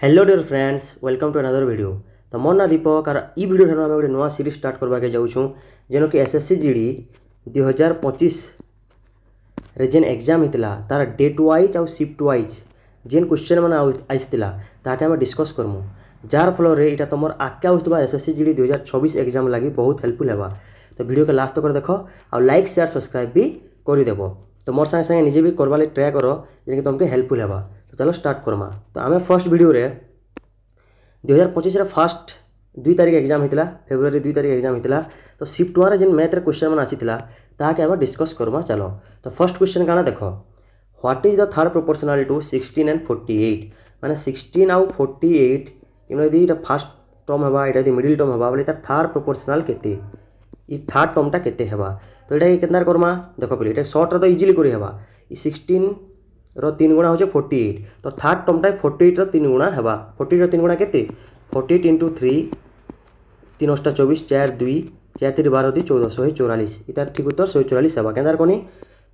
Hello dear friends, welcome to another video. तो मोर ना दीपक और ई वीडियो ठार आम गोटे नुआ सीरीज स्टार्ट करवाके जाऊँ जेन कि एसएससी जीडी 2025 रे जेन एग्जाम होता तार डेट वाइज आउ शिफ्ट वाइज जेन क्वेश्चन मैंने आसाला ताके आम डिस्कस करमु जार फल यहाँ तुम आगे आसुवा एसएससी जीडी 2026 एग्जाम लगी बहुत हेल्पफुल है। तो वीडियो के लास्ट तक देख आ लाइक शेयर सब्सक्राइब भी करदेव। तो मोर संगे संगे निजे भी करवा ट्राए कर जेन तुमके हेल्पफुल है। तो चलो स्टार्ट करमा। तो आम फर्स्ट वीडियो रे 2025 फास्ट 2 तारिख एग्जाम होता फेब्रुआरी 2 तारिख एग्जाम होता। तो शिफ्ट वन जेन मैथ रे क्वेश्चन मैंने आसाला ताके आम डिस्कस करमा। चलो तो फर्स्ट क्वेश्चन काना देख, what is the third proportional to 16 and 48 माने 16 आउ 48 इन यदि फास्ट टर्म है यहाँ यदि मिडिल टर्म है बोले तार थर्ड प्रोपोर्शनल केते ये थर्ड टर्मटा केते हेबा। तो ये केतना करमा देख पे ये सर्ट तो इजिली करी हेबा। 16 रो 3 गुणा हो 48 तो थर्ड टर्मटा 48 रो 3 गुणा हेबा। 48 रो 3 गुणा केते 48 इंटू 3 3 अष्टा 24 4 2 4 3 12 2 14 144 इतार ठीक उत्तर 144 हेबा। केंदार कोनी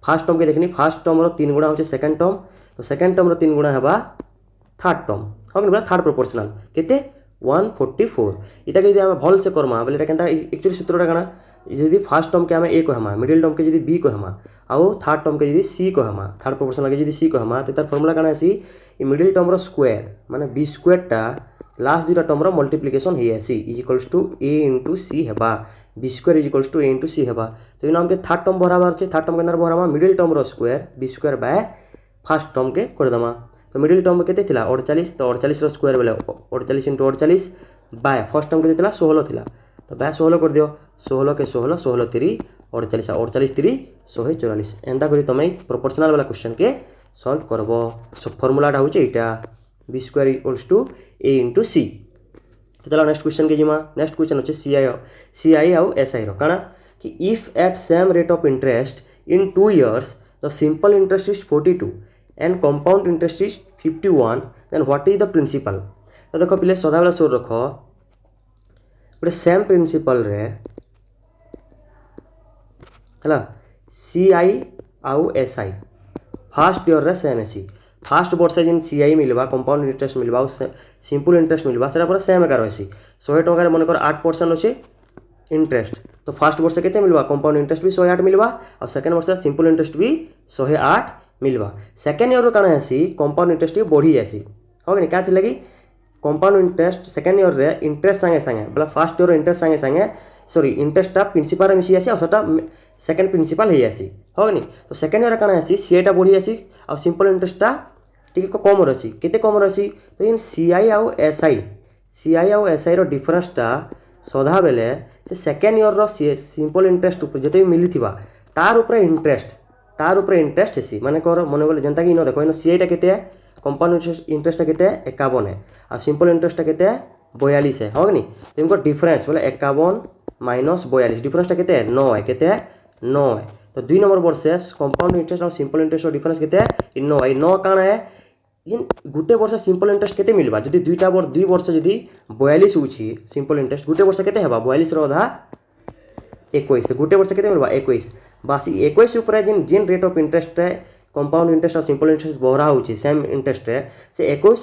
फास्ट टर्म के देखनी फास्ट टर्म रो 3 गुणा हो सेकंड टर्म तो सेकंड टर्म रो 3 गुणा हेबा थर्ड टर्म हम बोला थर्ड प्रोपोर्शनल केते 144 इटा के आम भल से करमा बोले केनता एक्चुअली सूत्रटा काना यदि फास्ट टर्म के आम ए कहमा मिडिल टर्म के यदि बी कहमा आउ थर्ड टर्म के यदि सी कहमा थर्ड प्रोपोर्शनल के यदि सी कहमा तो तार फॉर्मूला काना आसी मिडिल टर्म रो स्क्वायर माने बी स्क्वायर टा लास्ट दुटा टर्म रो मल्टीप्लिकेशन हे आसी is equals to A into C हेबा B square is equals to A into C हेबा। तो इन हमके थर्ड टर्म भराबार छे थर्ड टर्म के अंदर भरामा मिडिल टर्म रो square B square by first term के कर दमा। तो मिडिल टर्म के 48 तो 48 रो स्क्वायर बोले 48 इंटू 48 बाय फर्स्ट टर्म के 16 थिला तो बाय 16 कर दियो 16 के 16 16 3 48 48 3 144 एंता करी तुम प्रोपोर्शनल वाला क्वेश्चन के सॉल्व करबो। सो फॉर्मूलाटा होचे एटा B square equals to A into C. तो चलो नेक्स्ट क्वेश्चन के जिमा नेक्स्ट क्वेश्चन होचे सीआई आउ एसआई रो काना कि if at same rate of interest in 2 years the simple interest is 42 and compound interest is 51 then what is the principal. तो देखो पिले सदाबेला सोर रख गोटे सेम प्रिंसिपल रे है सीआई आउ एसआई फास्ट इयर रे सेम अच्छी फास्ट वर्ष जेन सीआई मिलवा कंपाउंड इंटरेस्ट मिलवा सिंपल इंटरेस्ट मिलवा से पूरा सेम एका रही 100 टकर मनकर 8% अच्छे इंटरेस्ट तो फास्ट वर्ष के मिलवा कंपाउंड इंटरेस्ट भी 108 मिलवा और सेकेंड वर्ष सिंपल इंटरेस्ट भी 108 मिलवा। सेकेंड इयर काना आसी कंपाउंड इंटरेस्ट बढ़ी जासी हो क्या थी लगी कंपाउंड इंटरेस्ट सेकेंड इयर रे इंटरेस्ट संगे संगे बोला फास्ट इयर इंटरेस्ट संगे संगे सॉरी इंटरेस्टा प्रिंसिपल मिसी आसी और सेकेंड प्रिंसिपल हो आसी हो नहीं। तो सेकेंड इयर काना आसी सीआईटा बढ़ी आसी और सिंपल इंटरेस्टा टिके कम रही केते कम रही। तो इन सीआई आउ एसआई रो डिफरेंसटा सदा बेले से सेकेंड इयर रो सिंपल इंटरेस्ट जिते भी मिली तार ऊपर इंटरेस्ट हेसी माने कर मन बोले जनता कि इन देखो इन सीआईटा केते कंपाउंड इंटरेस्टा केते 51 है और सिंपल इंटरेस्टा केते 42 है हो नहीं। तो इनको डिफरेंस बोले 51 माइनस 42 डिफरेंसटा केते 9 है केते 9 है। तो 2 नंबर वर्ष कंपाउंड इंटरेस्ट और सिंपल इंटरेस्ट डिफरेंस केते 9 है 9 काना है जेन गुटे वर्ष सिंपल इंटरेस्ट केते मिलवा जदि 2 वर्ष जदि 42 होची सिंपल इंटरेस्ट गुटे वर्ष केते हेबा 42 रो आधा 21 तो गुटे वर्ष केते मिलवा 21 बासी 21 ऊपर जेन जेन रेट ऑफ इंटरेस्ट है कंपाउंड इंटरेस्ट और सिंपल इंटरेस्ट बहरा होची सेम इंटरेस्ट है से 21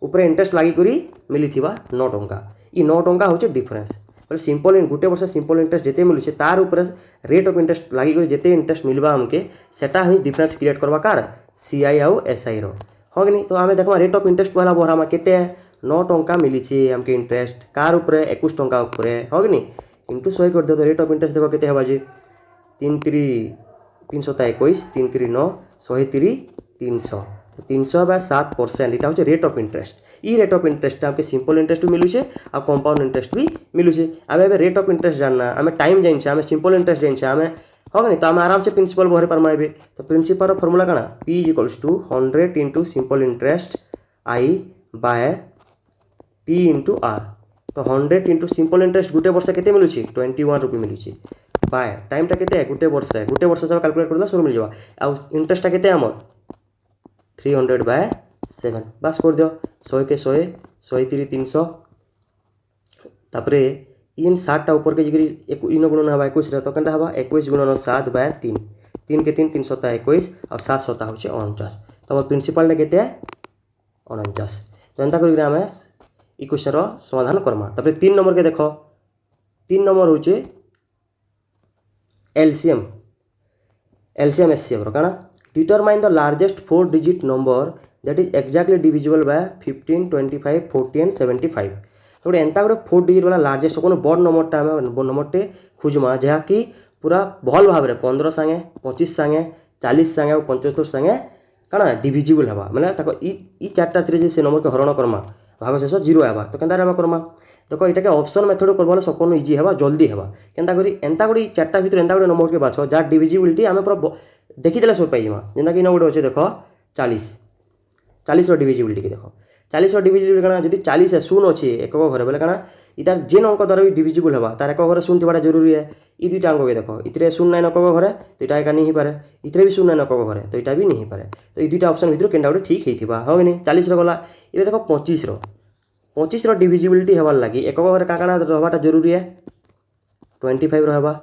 ऊपर इंटरेस्ट लागी करी मिली 9 टंका ई 9 टंका होचे डिफरेंस बोले सिंपल गुटे वर्ष सिंपल इंटरेस्ट जिते मिलुचे तार ऊपर रेट ऑफ इंटरेस्ट लागी करी जिते इंटरेस्ट मिलवा हमके सेटा ही डिफरेंस क्रिएट करवा कार सीआई आउ एसआई रो हो नहीं। तो आम देखमा रेट ऑफ इंटरेस्ट पहला बहरामा केते 9 टंका मिली हमके इंटरेस्ट कार ऊपर 21 टंका ऊपर हो नहीं इंटू 100 कर दियो। तो रेट ऑफ इंटरेस्ट देखो केते हेबा जे 3 3 321 3 3 9 103 300 तो 300 बाय 7% इटा होचे rate of interest E rate of interest हमके सिंपल इंटरेस्ट भी मिलुचे और कंपाउंड इंटरेस्ट भी मिलुचे। आमे एबे रेट ऑफ इंटरेस्ट जानना आमे टाइम जाइन छे आमे सिंपल इंटरेस्ट जाइन छे आमे हो नहीं। तो आमे आराम से प्रिंसिपल भरे परमा एबे। तो प्रिंसिपल रो फार्मूला काना p = 100 into simple interest i by t into r। तो 100 इंटू सिंपल इंटरेस्ट गुटे वर्ष केते मिलुचे 21 रुपये मिलुचे बाय टाइमटा केते गुटे वर्ष सब कैलकुलेट करला शुरू मिल जावा आ इंटरेस्टटा केते हमर 300 बाय 7 बस कर दियो 100 के 100 103 300 तापरे इन 60 टा ऊपर के जिगरी इन गुणन हवा 21 रे तो केनता हवा 21 गुणन 7 बाय 3 3 के 3 321 और 7 होचे 49 तो हमर प्रिंसिपल टा केते 49। तो एंता करके आम ई क्वेश्चन समाधान करमा। तापर 3 नंबर के देख, 3 नंबर होचे एलसीएम एचसीएफ रो काना determine the largest 4 digit number that is exactly divisible by 15 25 40 and 75। तो गोटे एंता गोटे 4 डिजिट वाला लार्जेस्ट कौन बड़ नंबरटा आम नंबरटे खोजमा जहाँकि पूरा भल भाव में 15 सांगे 25 सांगे 40 सांगे और 75 सांगे काना डिविजिबल हवा मैंने ई चार्टा से नंबर के हरण करमा भाग शेष 0 आवा। तो केन्ता आम करमा देखो यहाँ के ऑप्शन मेथड करवा सबको इजी है जल्दी है केन्ता करी एंता गोटे चार्टा भितर एंता गोटे नंबर के बाछ जार डिविजिबिलिटी आम पूरा देखीदे सब पाइमा जेनता कि गोटे अच्छे देख 40 डिविजिबिलिटी देख 40 डिविजिबिलिटी क्या जब 40 शून्य अच्छे एक घर बोले क्या इतार जेन अंक द्वारा भी डिविजिबल है तार एक घर शून्य थोड़ा जरूरी है। ये दुईटा अंक के देख ये शून्य नाइन अकक घरे तो यहाँ एका नहीं पारे इतने भी शून्य नाइन अकक घरे तो यहाँ भी नहीं पारे। तो ये दुईटा ऑप्शन भितर केनटा गोटे ठीक होता हाँ कि नहीं 40 गला ये देख 25 डिविजिबिलिटी हबार लगी एक घर क्या रहा जरूरी है 25 रहा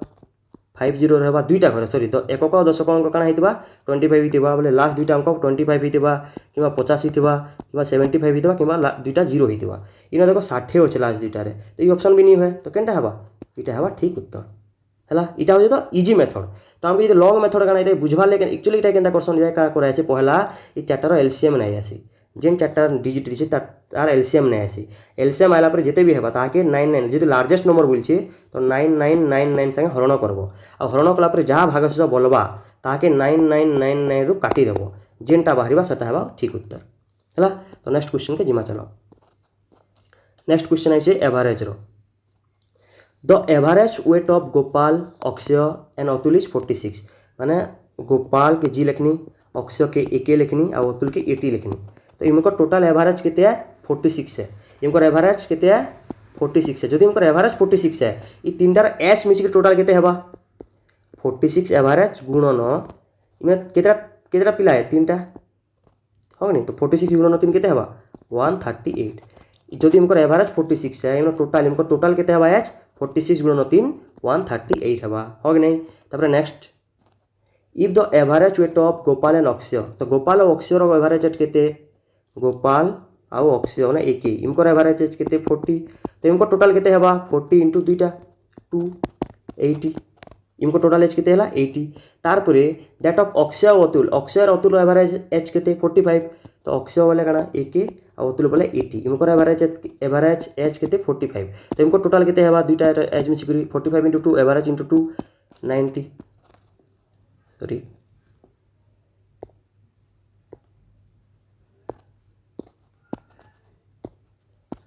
50 रहा दुईटा घर सरी तो एकक दशक अंक क्या होता 25 होता बोले लास्ट दुईटा अंक 25 होता कि 85 कि 75 होता कि दुईटा 0 होता इन देख 60 अच्छे लास्ट दुईटार तो ये ऑप्शन भी नहीं हुए तो केनटा हवा यहाँ हवा ठीक उत्तर है। यहाँ हूँ तो इजी मेथड तो आमको जो लंग मेथड क्या बुझवार लगे एक्चुअली ये केनता करसन जाए क्या करासी पहला ये चार्टार एलसीएम नहीं आसी जेन चार्टा डिजिट दी तार एलसीएम नहीं आसी एलसीएम आला पर जिते भी है ताके 99 जो लार्जेस्ट नंबर बोलछे तो 9999 संगे हरण करबो आ हरण कला पर जहाँ भागशेष बोलबा ताके 9999 रु काटी देबो जेनटा बाहरिबा सेटा हेबा ठीक उत्तर है। तो नेक्स्ट क्वेश्चन के जिमा चलो। नेक्स्ट क्वेश्चन है एवरेज रो the average weight of Gopal Akshay and Atul is 46 माने गोपाल के जी लिखनी अक्षय के ए लिखनी और अतुल के 80 लिखनी तो इनको टोटल एवरेज कितने है 46 है इनको एवरेज कितने है 46 है। जो इनको एवरेज 46 है ये तीन टार एच मिसिक टोटल कितने है 46 एवरेज गुणन इनमें कितना पिला है 3टा हाँ नहीं तो 46 गुणन 3 कितने है 138 जो इनको एवरेज 46 है इन टोटल कितने है एच 46 गुणन 3 138 है हाँ कि नहीं। तापर next if the average weight of Gopal and Akshay तो गोपाल और अक्षय एवरेज वेट कितने गोपाल आउ अक्षय मैंने एक इनको एवरेज एज के 40 तो इनको टोटल कितने है 40 इंटू दुईटा 280 इनको टोटल एज कितने 80 तारपरे दैट ऑफ अक्षय और अतुल एवरेज एज के 45 तो अक्षय बोले क्या एक और अतुल बोले 80 इनको एवरेज एज के 45 तो इनको टोटल कितने है दुईटा एज मिसिक 45 इंटू 2 एवरेज इंटू 2 90 सॉरी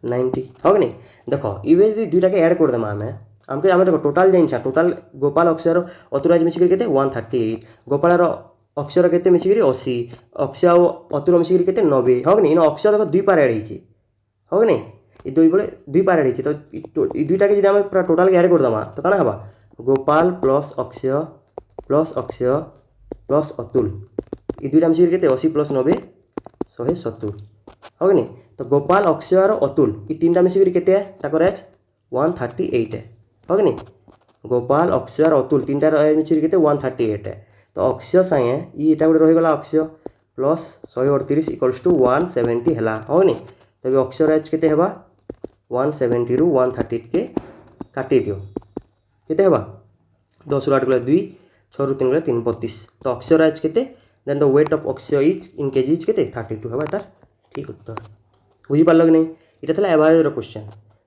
90 हाँ कि नहीं देख ये दुईटा के ऐड कर देमा आमके आम देखो टोटाल जाइन टोटाल गोपाल अक्षय अतुल आज मिसिक के 138 गोपाल अक्षर के मिसिक 80 अक्षय और अतुल मिसिक के 90 हाँ कि नहीं अक्षय देखो 2 पार ऐड होती हाँ कि नहीं ये दुई बोले 2 पार ऐड होती तो दुईटा के जो पूरा टोटाल के ऐड कर देमा तो क्या हवा गोपाल प्लस अक्षय प्लस अतुल ये दुईटा मिसिक के 80 प्लस 90 170 हाँ कि नहीं तो गोपाल अक्षय और अतुल ये 3टा मिसिक के एज 138 है हाँ कि नहीं गोपाल अक्षय और अतुल 3टा एज मिसिक के 138 है तो अक्षय सागे ये गोटे रहीगला अक्षय प्लस 138 इक्वल्स टू 170 है हाँ कि नहीं तो अक्षय एज के 170 रु 138 के काटी दियो के 10 रू 8 गला 2 6 रू 3 गला 3 32 तो अक्षय एज के then the weight of Akshay is in kg is के 32 है तार ठीक उत्तर बुझीपार कि नहीं ये था एवरेज क्वेश्चन।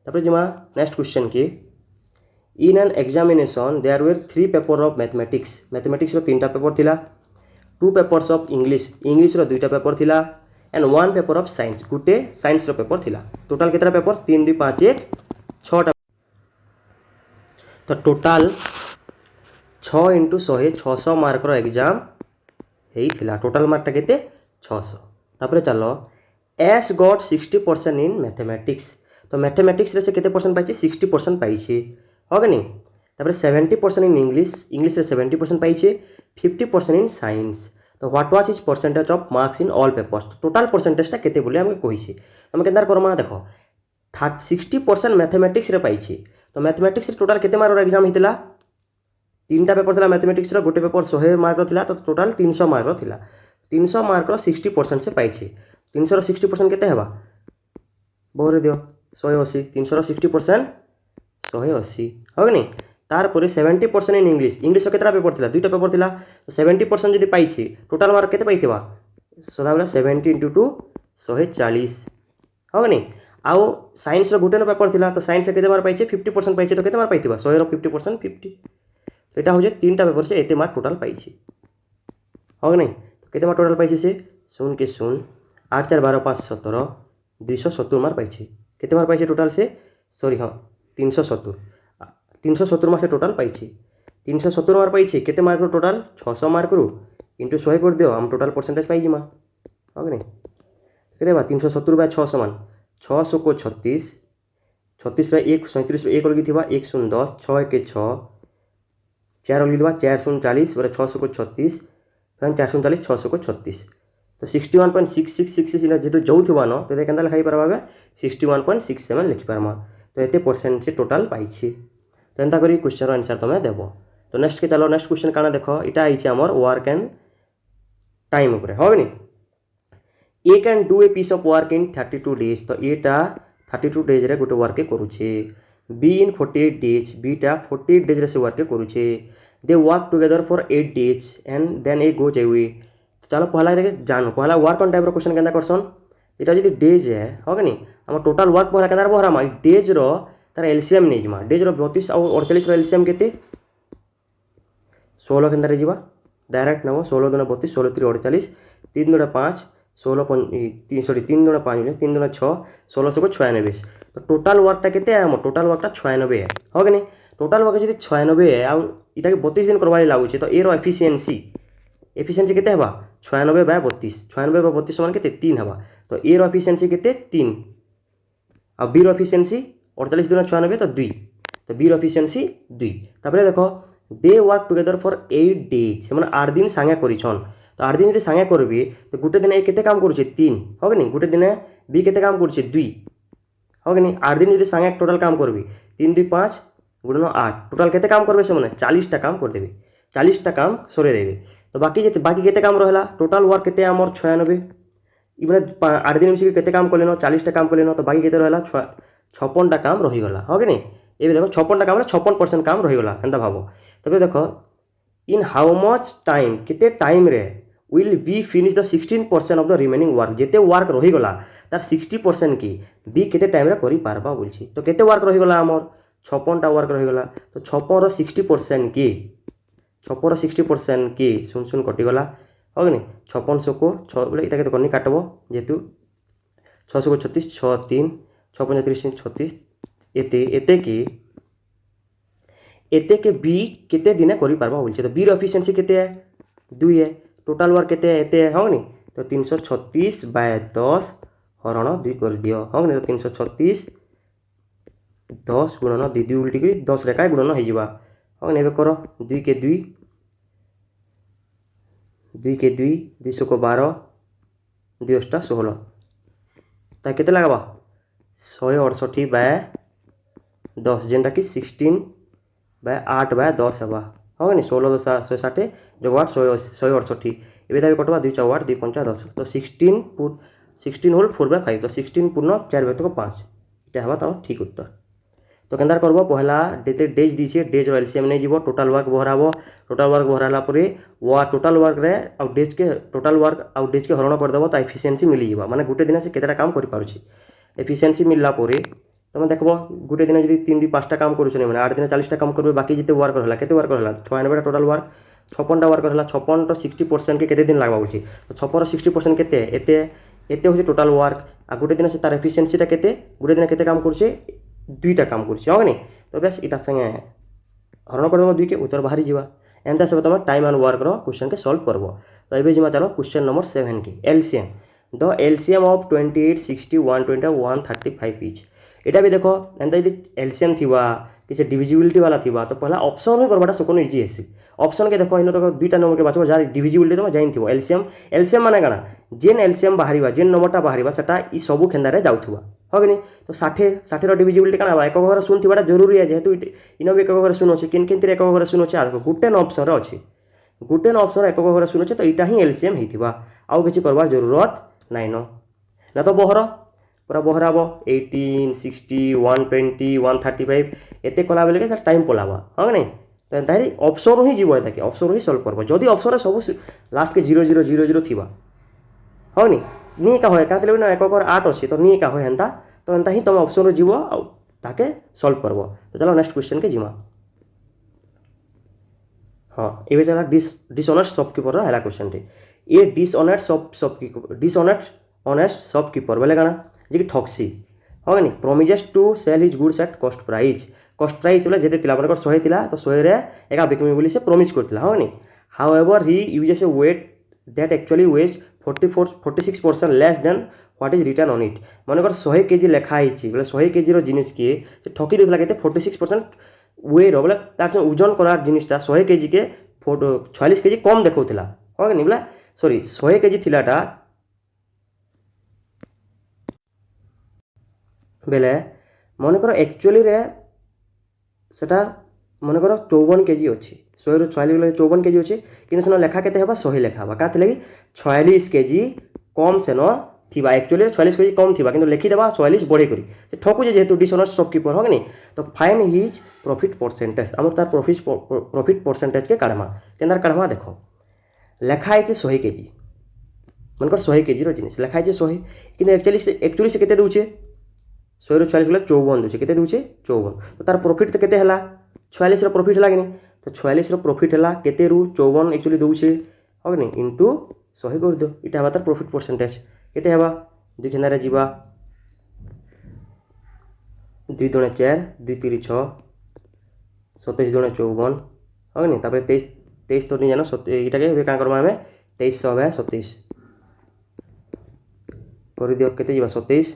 तापर जिमा नेक्स्ट क्वेश्चन की in an examination there were 3 paper of mathematics 3टा पेपर थिला 2 पेपर्स ऑफ इंग्लिश 2टा पेपर थिला एंड 1 पेपर ऑफ साइंस गोटे साइंस पेपर थिला टोटाल कितना पेपर 3 2 5 1 6टा तो टोटाल 6 इंटू 100 600 मार्क एग्जाम होता टोटाल मार्कटा के 600। तापर चलो एस गॉट 60% इन मैथमेटिक्स तो मैथमेटिक्स से केते परसेंट पाई 60% पाई हाँ कि नहीं तापर 70% इन इंग्लिश 70% पाई 50% इन साइंस तो what was is percentage of marks in all papers total परसेंटेजटा केते बोले आम कही आम केन्ता करमा देख 60% मैथमेटिक्स पाई तो मैथमेटिक्स टोटाल केते मार्क एग्जाम होता 3टा पेपर था मैथमेटिक्स गोटे पेपर 100 मार्क था तो टोटाल 300 मार्क था 300 मार्क 60% से पाई 300 60% केते हेबा बहरे दियो 180 300 60% 180 हो कि नहीं तार पर 70% इन इंग्लिश केतटा पेपर थिला दुईटा पेपर थिला 70% जदि पाइछि टोटाल मार्क केते पाइथिबा सदाबेला 70 × 2 140 हो कि नहीं आउ साइंस रो गुटे पेपर थिला तो साइंस केते मार्क पाइछि 50% पाइछि तो केते मार्क पाइथिबा 100 रो 50% 50 एटा हो जे तीनटा पेपर से एते मार्क टोटल पाइछि हो कि नहीं केते मार्क टोटल पाइछि से 0 के 0 8 4 12 5 17 270 मार्क पाइछि केते मार्क पाइछि टोटल से सॉरी हाँ 370 मार्क से टोटल पाइछि 370 मार्क पाइछि केते मार्क रो टोटल 600 मार्क रू इंटू 100 कर दियो हम टोटल परसेंटेज पाइ जिमा हो कि नहीं केते बा 370 बाय 600 मान 600 को 36 36 रे 1 37 रे 1 लगी थिबा 110 6 1 6 4 लगी थिबा 440 बरे 600 को 36 फिर 440 600 को 36 तो 61.6666 इला जेतु जो थिबा न तो केनता लिखाई परबा 61.67 लिखि परमा तो एते परसेंट से टोटल पाइछि तो एंता करी क्वेश्चन आंसर तमे देबो तो नेक्स्ट के चलो नेक्स्ट क्वेश्चन काना देखो इटा आइछि हमर वर्क एंड टाइम ऊपर हो नि A can do a piece of work in 32 days तो एटा 32 डेज रे गोटे वर्क करूछे बी इन 48 डेज बीटा 48 डेज रे से वर्क करूछे they work together for 8 days and then A goes away चलो पहला रे जानो पहला वर्क ऑन टाइप रो क्वेश्चन केनता करसन इटा जदी डेज है हो नि हम टोटल वर्क पहला केनता बहरा मा डेज रो तार एलसीएम नै जिमा डेज रो 32 और 48 रो एलसीएम केते 16 केनता रे जिबा डायरेक्ट नबो 16 गुना 32 16 3 48 3 गुना 5 16 सॉरी 3 गुना 5 3 गुना 6 1600 को 96 तो टोटल वर्कटा केते है हम टोटल वर्कटा 96 है हो कि नहीं टोटल वर्क जदी 96 है आ इटा के 32 दिन करबाई लागु छै तो ए रो एफिशिएंसी केते हेबा 96 बाय 32 96 बाय 32 समान केते 3 हेबा तो ए रो एफिशिएंसी केते 3 आ बी रो एफिशिएंसी 48 गुना 96 तो 2 तो बी रो एफिशिएंसी 2 तापरे देखो दे वर्क टुगेदर फॉर 8 डेज से माने 8 दिन संगे करिछन तो 8 दिन यदि संगे करबी तो गुटे दिन ए केते काम करूछे 3 हो कि नहीं गुटे दिन बी केते काम करूछे 2 हो कि नहीं 8 दिन यदि संगे टोटल काम करबी 3 2 5 गुणन 8 टोटल केते काम करबे से माने 40 टा काम कर देबे 40 टा काम सरे देबे तो बाकी केते काम रहला टोटल वर्क केते हमर 96 इबने 8 दिन मिसी केते काम करलेनो 40 टा काम करलेनो तो बाकी केते रहला 56 टा काम रही गला हो कि नहीं एबे देखो 56 टा काम रे 56% काम रही गला एंता भाबो तबे देखो इन हाउ मच टाइम केते टाइम रे will be finish the 16% of the remaining work जेते वर्क रही गला तार 60% की बी केते टाइम रे करि पारबा बोलछि तो केते वर्क रही गला हमर 56 टा वर्क रही गला तो 56 रो 60% की 56 रो 60% की सुन सुन कटि गला हो कि नहीं 5600 को 6 बोले इटा केते करनी काटबो जेतु 600 को 36 6 3 6 35 36 एते के बी केते दिने करि पारबा बोलछि तो बी रो एफिशिएंसी केते है 2 है टोटल वर्क केते एते हो नि तो 336 बाय 10 हरण 2 कर दियो हो नि तो 336 10 गुणन 2 2 उल्टी के 10 रे का गुणन हो जिबा हो नि एबे करो 2 के 2 2 के 2 200 को 12 2 * 16 ता केते लागबा 168 बाय 10 जेंटा कि 16 बाय 8 बाय 10 हेबा हो नि 16 10 160 जो 8 168 एबे ताबे कटवा 2 4 8 2 5 10 तो 16 होल 4 बाय 5 तो 16 पूर्ण 4 बाय 5 इटा हेबा तो ठीक उत्तर तो केनदार करबो पहला डेते डेज दिछे डेज रो एलसीएम नै जीवो टोटल वर्क बहराबो टोटल वर्क बहराला परे टोटल वर्क रे आ डेज के हरण कर देबो तो एफिशिएंसी मिली जीवा माने गुटे दिन से केतेटा काम करि पारुछि एफिशिएंसी मिलला परे तुम देखो गुटे दिन जब 3 2 5 टा काम करूछ मैंने 8 दिन 40 टा काम करबे बाकी जिते वर्क रहला केते वर्क रहला 96 टा टोटल वर्क 56 टा वर्क रहला 56 तो 60% के केते दिन लागबा बोलछि तो 56 रो 60% केते एते होछि टोटल वर्क आ गुटे दिन से तार एफिशिएंसी टा केते गुटे दिन केते काम करूछ 2 टा काम करूछ हो नि तो बस इटा संगे हरण कर देबो 2 के उत्तर बाहरी जीवा एंता सब तुम टाइम एंड वर्क रो क्वेश्चन के सॉल्व करबो तो एबे जिमा चलो क्वेश्चन नंबर 7 के एलसीएम द एलसीएम ऑफ 28 60 120 135 इच एटा भी देखो एंता यदि एलसीएम थिबा किसी डिविजिबिलिटी वाला थिबा तो पहला ऑप्शन में करबाटा सकोनो इजी हेसी ऑप्शन के देखो इनो तो दुईटा नंबर के बाछबो जार डिविजिबिलिटी तो जाइन थिबो एलसीएम माने गाना जेन एलसीएम बाहरीबा जेन नंबरटा बाहरीबा सेटा ई सबु खेंदारे जाउथुबा हो कि नहीं तो 60 रो डिविजिबिलिटी काना बा एक घर सुन थिबाटा जरूरी है जेहेतु इनो भी एक घर सुन अछि किन किन एक घर सुन अछि आ देखो गुटेन ऑप्शन रो अछि गुटेन ऑप्शन एक घर सुन अछि तो इटा ही एलसीएम हेतिबा आउ किछि करबार जरूरत नाइनो ना तो बहर पूरा बहराब 18 60 120 135 एत कला बेले के टाइम पलावा हाँ नहीं तो एंता ऑप्शन ही जीव एताके ऑप्शन ही सॉल्व करब जदि ऑप्शन सब लास्ट के 0 0 0 0 थिबा हाँ नहीं नी का होए कातले ना 1 8 अच्छी तो नी का होए एंता तो एंता ही तुम ऑप्शन जीव आ ताके सॉल्व करब तो चलो नेक्स्ट क्वेश्चन के जीमा हाँ ये चला डिसऑनेस्ट शॉपकीपर है क्वेश्चन टे ये डिसऑनेस्ट शॉपकीपर बोले काना जे कि ठक्सी हाँ नहीं promises to sell his goods at cost price बोले जेते तिला मनकर 100 थिला तो 100 रे एका बिकमी बोली से प्रॉमिस करथिला हाँ नहीं however he uses a weight that actually weighs 46% less than what is return on it मनकर 100 केजी लेखा आइछि बोले 100 केजी रो जिनिस के ठकी देथला केते 46% वेट बोले तार ओजन करार जिनिसटा 100 केजी के 46 केजी कम देखौथिला हाँ नहीं बोला सॉरी 100 केजी थिलाटा बेले मनकर एक्चुअली रे सेटा मनकर 54 केजी अच्छी 100 रू 46 बेले 54 केजी अच्छी कि लेखा केते हेबा 100 लेखा हेबा का लगी 46 केजी कम से न थिबा एक्चुअली 46 केजी कम थिबा किंतु लिखि देबा 44 बढ़े करी से ठकु जेहेतु डिसऑनेस्ट शॉपकीपर होगनी तो फाइन हिज प्रॉफिट परसेंटेज हमर तार प्रॉफिट परसेंटेज के काढमा केंदार काढमा देखो लेखा है 100 केजी मनकर 100 केजी रो जिनिस लेखा है 100 किंतु एक्चुअली से केते दूचे 100 रू 46 बेले 54 दूचे केते दूचे 54 तो तार प्रॉफिट तो केते हला 46 रो प्रॉफिट हला कि नहीं तो 46 रो प्रॉफिट हला केते रू 54 एक्चुअली दूचे हो नहीं इनटू 100 कर दो इटा हवा तार प्रॉफिट परसेंटेज केते हवा दुई खेनारे जीवा 2 दुणे 4 2 3 6 27 दुणे 54 हो नहीं तापर 23 तो नहीं जानो इटा के का करबा हमें 23 27 कर दियो केते जीवा 27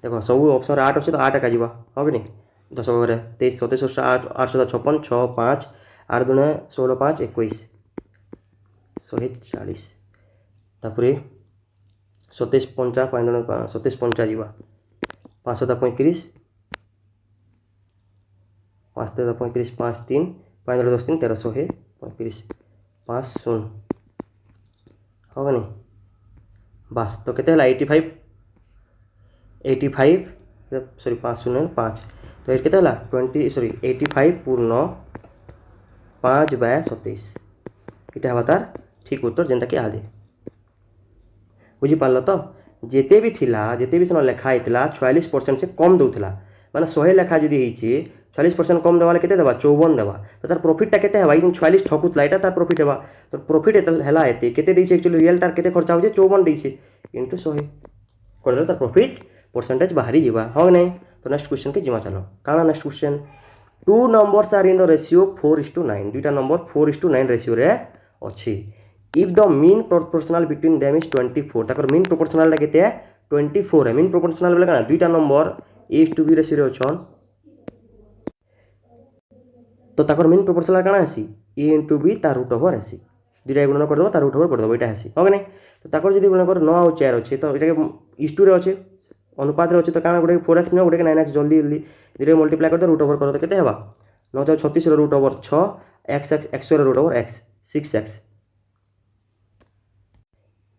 देखो सब ऑप्शन 8 अच्छे तो 8 एका जीवा हो कि नहीं 10 ओवर 23 27 8 856 6 5 8 दुणे 16 5 21 140 तापर 27 5 5 दुणे 27 5 जीवा 535 5 35 5 3 5 10 3 1335 5 0 हो नहीं बस तो केते हला 85 सॉरी 5 0 5 तो ये केते हला 85 पूर्ण 5/27 इटा हवा तार ठीक उत्तर जेनटा कि आदे बुझी पारल तो जेते भी सेन लेखा होता 46% से कम दौला माने 100 लेखा जदि 46% कम देवा केते देवा 54 देवा तो तार प्रॉफिटटा केते हेबा 46 ठकुतला एटा तार प्रॉफिट हेबा तो प्रॉफिट हेला एते केते देइछे एक्चुअली रियल तार केते खर्चा होजे 54 देइछे इनटू 100 करले तार प्रॉफिट परसेंटेज बाहरी जीवा हो नहीं तो नेक्स्ट क्वेश्चन के जीवा चलो काना next question 2 numbers are in the ratio 4:9 दुईटा नंबर 4:9 रेशियो रे अछि if the mean proportional between them is 24 ताकर मीन प्रोपोर्शनल केते है 24 है मीन प्रोपोर्शनल बोले काना दुईटा नंबर A:B रेशियो रे अछन तो ताकर मीन प्रोपोर्शनल काना आसी A:B तार रूट ओवर आसी दुईटा गुणन कर दो तार रूट ओवर कर दो एटा आसी हो नहीं तो ताकर जदी गुणन कर 9 और 4 अछि तो एटा के इस2 रे अछि अनुपात रे अछि तो काना गोटे 4x न गोटे 9x जल्दी जल्दी धीरे मल्टीप्लाई कर दो रूट ओवर कर दो केते हेबा 9 36 रो रूट ओवर 6 x रो root over x 6x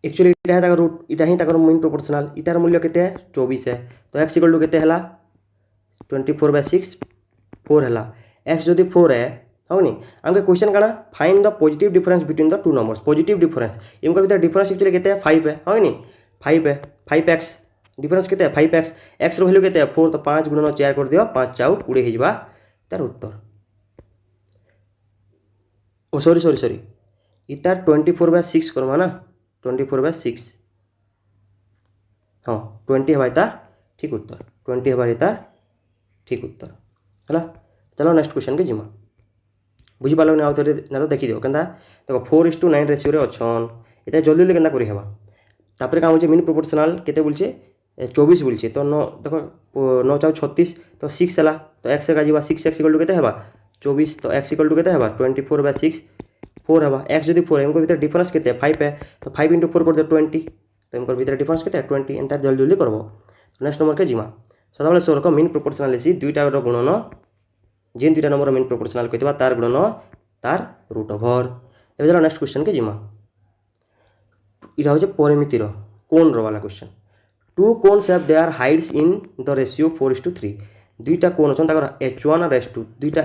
actually इटा है रूट इटा ही ताकर मीन प्रोपोर्शनल इटार मूल्य केते है 24 है तो x इक्वल टू केते हला 24/6 4 हला x जदी 4 है हो नहीं हमके क्वेश्चन काना find the positive difference between the two numbers positive difference इनका भीतर डिफरेंस एक्चुअली केते है 5 है हो नहीं 5 है 5x डिफरेंस केते है 5x x रो वैल्यू केते है 4 तो 5 गुणन 4 कर दियो 5 4 20 हिजबा तार उत्तर ओ सॉरी इटा 24/6 करबा ना 24/6 हाँ 20 हेबा तार ठीक उत्तर 20 हेबा तार ठीक उत्तर हला चलो नेक्स्ट क्वेश्चन के जिमा बुझी पालो ना आउतरे ना तो देखि दियो केनता देखो 4:9 रेशियो रे अछन एटा जल्दी जल्दी केनता करि हेबा तापर का होचे मीन प्रोपोर्शनल केते बोलछे 24 बोलछे तो न देखो 9 4 36 तो 6 हला तो x का जीवा 6x इक्वल टू केते हेबा 24 तो x इक्वल टू केते हेबा 24/6 4 हेबा x जदी 4 हमको भीतर डिफरेंस केते 5 है तो 5 * 4 कर दे 20 तो हमको भीतर डिफरेंस केते 20 एंटर जल्दी जल्दी करबो नेक्स्ट नंबर के जिमा सदाबले सोर को मीन प्रोपोर्शनल लेसी दुईटा रो गुणन जेन दुईटा नंबर मीन प्रोपोर्शनल कइतबा तार गुणन तार रूट ओवर एबे जरा नेक्स्ट क्वेश्चन के जिमा इरा होचे परिमिति रो कोन रो वाला question to cons have their heights in the ratio 4:3 दुईटा कोन अच्छा H1 और H2 दुईटा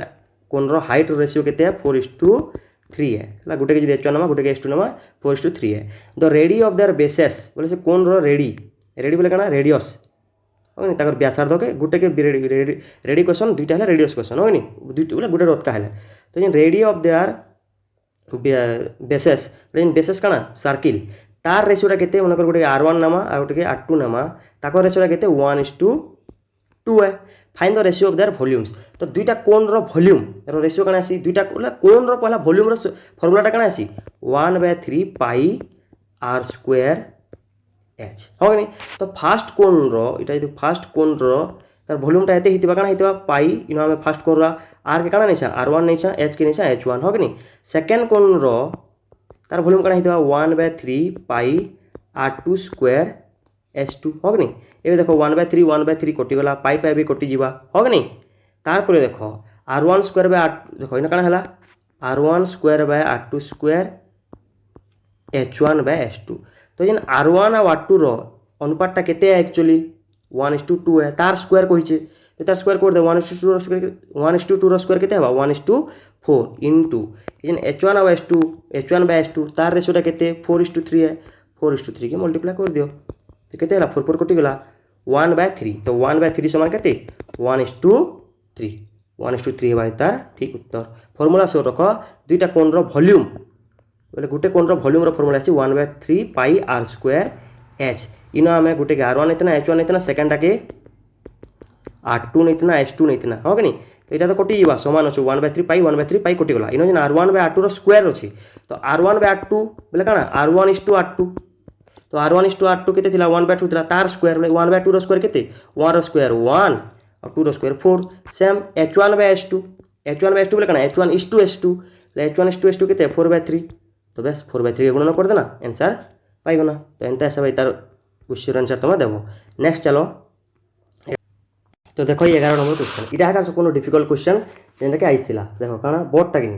कोन रो हाइट रेशियो केते है 4:3 है गोटे के H1 नमा गोटे के H2 नमा 4:3 है the ready of their bases बोले से कोन रो रेडी रेडी बोले काना रेडियस होनी ताकर व्यासार्ध के गोटे के रेडी क्वेश्चन दुईटा है रेडियस क्वेश्चन होनी दुईटा बोले गोटे रत्का है तो in ready of their bases bases काना सर्किल तार रेशियोटा केते मन कर गोटे R1 नामा आ गोटे R2 नामा ताकर रेशियोटा केते 1:2 है find the ratio of their volumes तो दुईटा कोन रो वॉल्यूम रो रेशियो काना आसी दुईटा कोन रो पहला वॉल्यूम रो फार्मूलाटा काना आसी 1/3 पाई r स्क्वायर h हो नहीं तो फास्ट कोन रो इटा जो फास्ट कोन रो तार वॉल्यूमटा एते हितबा काना हितबा पाई इनो हमें फास्ट कोन रो r के काना नैछा R1 नैछा h के नैछा H1 हो नहीं सेकंड कोन रो तार वॉल्यूम काना हितबा 1/3 पाई r2 स्क्वायर H2 हो नहीं ये देखो 1/3 कटि गला पाई पाई भी कटि जीवा हो नहीं तार पर देखो R1 स्क्वायर बाय r देखो इना काना हला R1 square by r2 square H1 bye H2 तो जेन R1 और R2 रो अनुपातटा केते है एक्चुअली 1:2 है तार स्क्वायर कहिचे तो तार स्क्वायर कर दे 1:2 रो स्क्वायर केते हबा 1:4 इनटू जेन H1 और H1 बाय H2 तार रेशियोटा केते 4:3 है 4:3 के मल्टीप्लाई कर दियो तो केते हला 4 कटि गला 1/3 तो 1/3 समान केते 1:3 1:3 बाय तार ठीक उत्तर फार्मूला सो रख दुईटा कोन रो वॉल्यूम बोले गोटे कोन रो वॉल्यूम रो फार्मूला आसी 1/3 पाई r स्क्वायर h इनो हमें गोटे के R1 इतना H1 इतना सेकंड के R2 इतना H2 इतना हो कि नहीं तो इटा तो कटि जीवा समान अछि 1/3 पाई कटि गला इनो जेन R1 बाय R2 रो स्क्वायर अछि तो R1 बाय R2 बोले काना R1:R2 तो R1:R2 केते थिला 1/2 थिला तार स्क्वायर बोले 1/2 रो स्क्वायर केते 1 रो स्क्वायर 1 और 2 रो square 4 same H1 bye H2 बोले काना H1:H2 H1:H2 केते 4/3 तो बस 4/3 के गुणन कर देना आंसर पाइगना तो एंता हिसाब तार क्वेश्चन आंसर तुम देव नेक्स्ट चलो तो देखो ये 11 नंबर क्वेश्चन इटा है कोनो डिफिकल्ट क्वेश्चन जेनटा के आइथिला देखो काना बोर्डटा किनी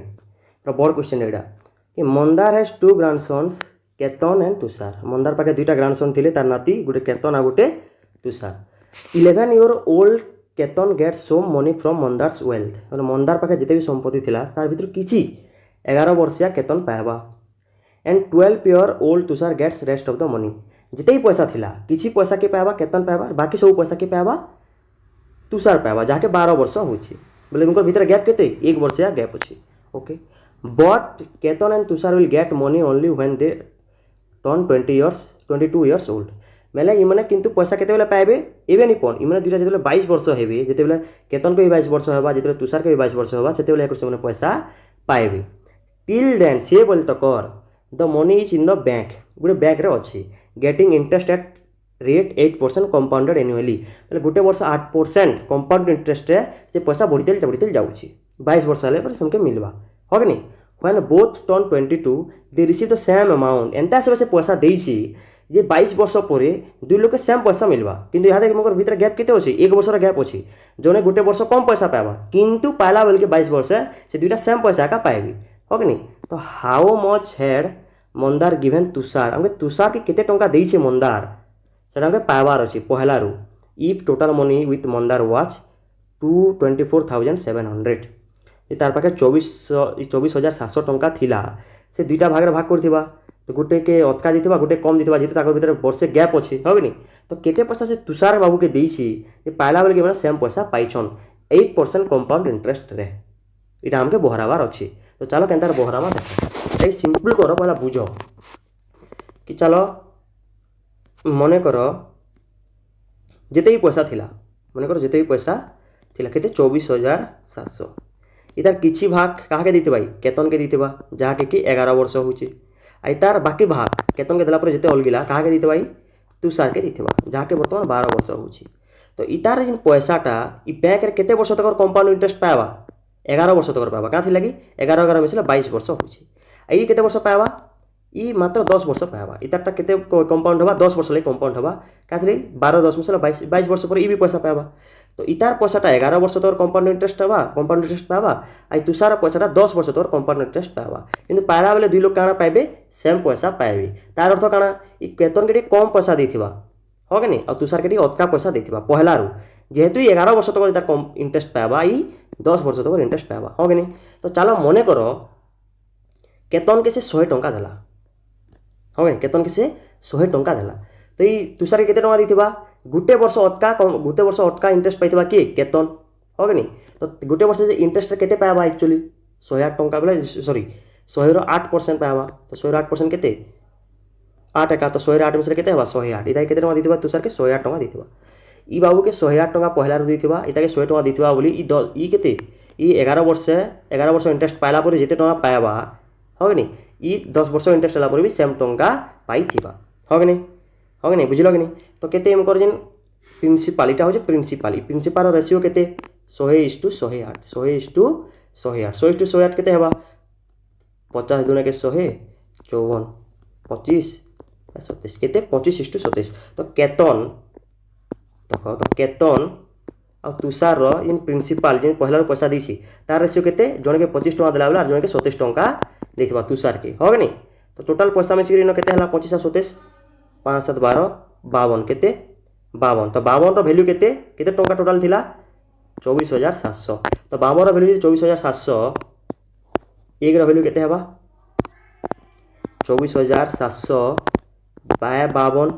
तो बोर्ड क्वेश्चन एडा कि Mandar has two grandsons Ketan and Tushar Mandar पाके दुईटा ग्रैंडसन थिले तार नाती गोटे केतन आ गोटे Tushar 11 year old Ketan get some money from Mandar's wealth मतलब मंदार पाके जिते भी संपत्ति थिला तार भितर किछि 11 वर्षिया केतन पाएबा and 12 year old Tushar gets rest of the money जिते ही पैसा थिला किछि पैसा के पाएबा केतन पाएबा बाकी सब पैसा के पाएबा तुषार पाएबा जाके 12 वर्ष होछि बोले उनकर भीतर गैप केते 1 वर्षिया गैप अछि okay but Ketan and Tushar will get money only when they turn 22 years old मेले इमने किंतु पैसा केते बेले पाएबे एबे नि कोन इमने दुटा जेते 22 वर्ष हेबे जेते बेले केतन को 22 वर्ष हेबा जेते तुषार को 22 वर्ष हेबा सेते बेले एको से पैसा पाएबे टिल देन से बोल तो कर the money is in the bank गोटे बैंक रे अछि getting interest at rate 8% compounded annually मतलब गोटे वर्ष 8% कंपाउंड इंटरेस्ट रे से पैसा बढ़िते जाउछि 22 वर्ष हले पर समके मिलबा हो कि नहीं when both turn 22 they receive the same amount एंता से पैसा देइछि जे 22 वर्ष परे दुई लोक सेम पैसा मिलबा किंतु यहाँ देख मगर भीतर गैप केते अछि 1 वर्ष गैप अछि जोने गोटे वर्ष कम पैसा पाएबा किंतु पाला बेल के 22 वर्ष से दुईटा सेम पैसा का पाएबी हो कि नहीं तो how much had Mandar given Tushar हमके तुषार के केते टंका देइछे मंदार सेटा हमके पाएबार अछि पहला रू if total money with Mandar was 224,700 ये तार पाखे 24,700 टंका थिला से दुईटा भाग रे भाग करथिबा तो गोटे के अटका दिथिबा गोटे कम दिथिबा जेते ताकर भीतर वर्षे गैप अछि हो कि नहीं तो केते पैसा से तुषार बाबू के देइछि ये पाला बेल के माने सेम पैसा पाइछन 8% कंपाउंड इंटरेस्ट रे इटा हमके बहराबार अछि तो चलो केनतार बहराबा देखो ए सिंपल करो पहला बुझो कि चलो मने करो जेते ही पैसा थिला मने करो जेते ही पैसा थिला केते 24,700 इतार किछि भाग काहा के दिते भाई केतन के दिते बा जहा के कि 11 वर्ष होछि आई तार बाकी भाग केतन के देला पर जेते अलगिला काहा के दिते भाई तुषार के दिते बा जहा के वर्तमान 12 वर्ष होछि तो इतार जिन पैसाटा इ बैंक रे केते वर्ष तक कंपाउंड इंटरेस्ट पाएबा 11 वर्ष तक पाएबा का थिला कि 11 मिसला 22 वर्ष होछि आई केते वर्ष पाएबा इ मात्र 10 वर्ष पाएबा इतारटा केते कंपाउंड होबा 10 वर्ष ले कंपाउंड होबा का थिले 12 10 मिसला 22 वर्ष पर इ भी पैसा पाएबा तो इतार पैसाटा 11 वर्ष तक कंपाउंड इंटरेस्ट पाएबा आई तुषार पैसाटा 10 वर्ष तक कंपाउंड इंटरेस्ट पाएबा किंतु पाएला बेले दुई लोग काना पाइबे सेम पैसा पाइबे तार अर्थ काना इ केतन के कम पैसा देथिबा हाँ कि नहीं। और तुषार के अदका पैसा देथिबा पहला रु जेहेतु 11 वर्ष तक तार इंटरेस्ट पाइबा ई 10 वर्ष तक इंटरेस्ट पाइबा हाँ कि नहीं। तो चलो मन कर केतन के से 100 टंका देला हाँ कि केतन के से 100 टंका देला तो ये तुषार के टंका देथिबा गुटे वर्ष अटका इंटरेस्ट पाइथिबा कि केतन हाँ कि नहीं। तो गुटे वर्ष से इंटरेस्ट केते पाइबा एक्चुअली 108 टंका बोले सॉरी 100 8% पाइबा तो 100 8% केते 8 एका तो 108 मिसरे केते हवा 108 इता केते टंका देथिबा तुषार के 108 टंका देथिबा ई बाबू के 108 टंका पहला रु देथिबा इता के 100 टंका देथिबा बोली ई केते ई 11 वर्ष इंटरेस्ट पाइला पर जेते टंका पाइबा हाँ कि नहीं ई 10 वर्ष इंटरेस्ट होला पर भी सेम टंका पाइथिबा हाँ कि नहीं बुझिलो कि नहीं। तो केते एम कर जेन प्रिंसिपल इटा हो प्रिंसिपल रेशियो केते 100:108 100:108 केते हवा 50 दुने के 100 54 25 27 केते 25:27 तो केतन देखो तो केतन आ तुषार इन प्रिंसिपल जिन पहला पैसा देसी तार रेशियो केते जने के 25 टंका देला बेला जने के 27 टंका देथिबा तुषार के हो नहीं। तो टोटल पैसा में सिरी न केते हला 25 और 27 5 7 12 52 केते 52 तो 52 रो वैल्यू केते टंका टोटल थिला 24,700 तो 52 रो वैल्यू 24,700 एक रो वैल्यू केते हबा 24,700 बाय 52